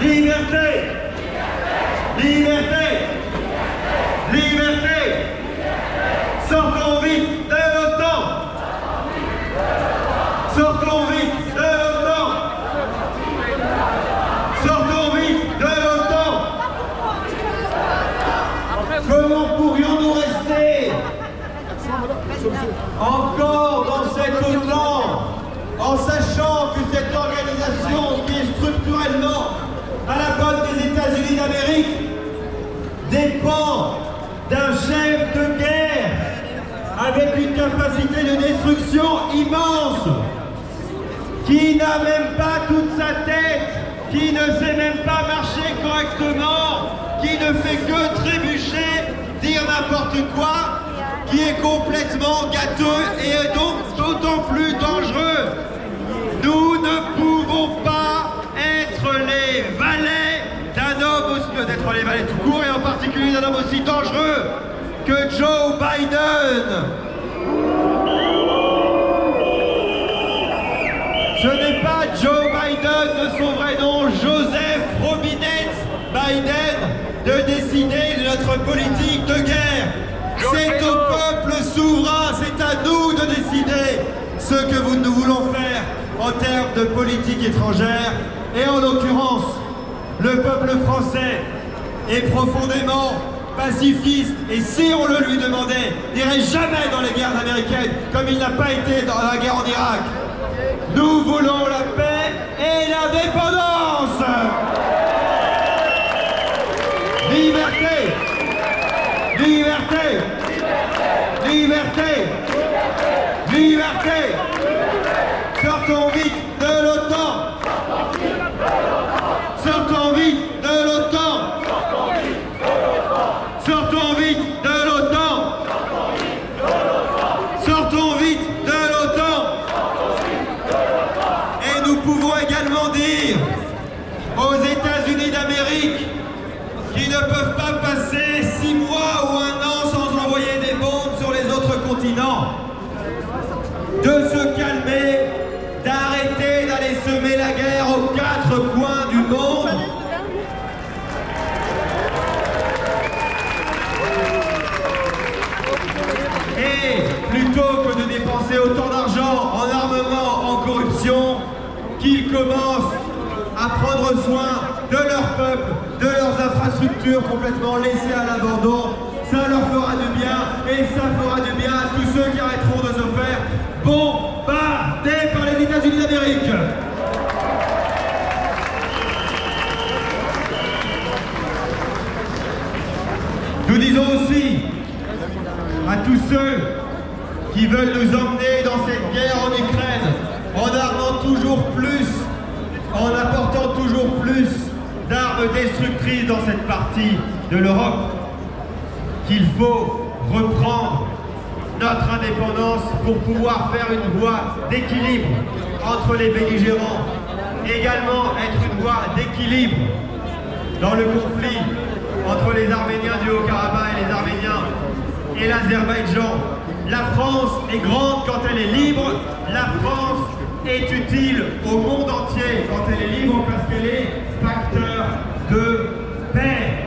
Liberté! Liberté! Liberté! Sortons vite de l'OTAN! Sortons vite de l'OTAN! Sortons vite de l'OTAN! Comment pourrions-nous rester encore dans cette OTAN en sachant que cette organisation qui est structurellement à la botte des États-Unis d'Amérique dépend d'un chef de guerre avec une capacité de destruction immense, qui n'a même pas toute sa tête, qui ne sait même pas marcher correctement, qui ne fait que trébucher, dire n'importe quoi, qui est complètement gâteux et donc d'autant plus dangereux. Nous ne pouvons pas être les valets d'un homme aussi, d'être les valets tout court et en particulier d'un homme aussi dangereux que Joe Biden. Ce n'est pas Joe Biden de son vrai nom, Joseph Robinette Biden, de décider de notre politique de guerre. C'est au peuple souverain, c'est à nous de décider ce que nous voulons faire en termes de politique étrangère. Et en l'occurrence, le peuple français est profondément pacifiste et si on le lui demandait, n'irait jamais dans les guerres américaines comme il n'a pas été dans la guerre en Irak. Nous voulons la paix et l'indépendance. Liberté! Liberté! Liberté! Liberté! Sortons vite de l'OTAN! Sortons vite de l'OTAN! Sortons vite de l'OTAN! Sortons vite de l'OTAN! Et nous pouvons également dire aux États-Unis d'Amérique qui ne peuvent pas passer 6 mois ou 1 an sans envoyer des bombes sur les autres continents, de se calmer, d'arrêter d'aller semer la guerre aux 4 coins du monde. Et plutôt que de dépenser autant d'argent en armement, en corruption, qu'ils commencent à prendre soin de leur peuple, de leurs infrastructures complètement laissées à l'abandon. Ça leur fera du bien et ça fera du bien à tous ceux qui arrêteront de se faire bombarder par les États-Unis d'Amérique. Nous disons aussi à tous ceux qui veulent nous emmener dans cette guerre en Ukraine, en armant toujours plus, en apportant toujours plus d'armes destructrices dans cette partie de l'Europe, qu'il faut reprendre notre indépendance pour pouvoir faire une voie d'équilibre entre les belligérants, également être une voie d'équilibre dans le conflit entre les Arméniens du Haut-Karabakh et les Arméniens et l'Azerbaïdjan. La France est grande quand elle est libre, la France est utile au monde entier quand elle est libre parce qu'elle est facteur de paix.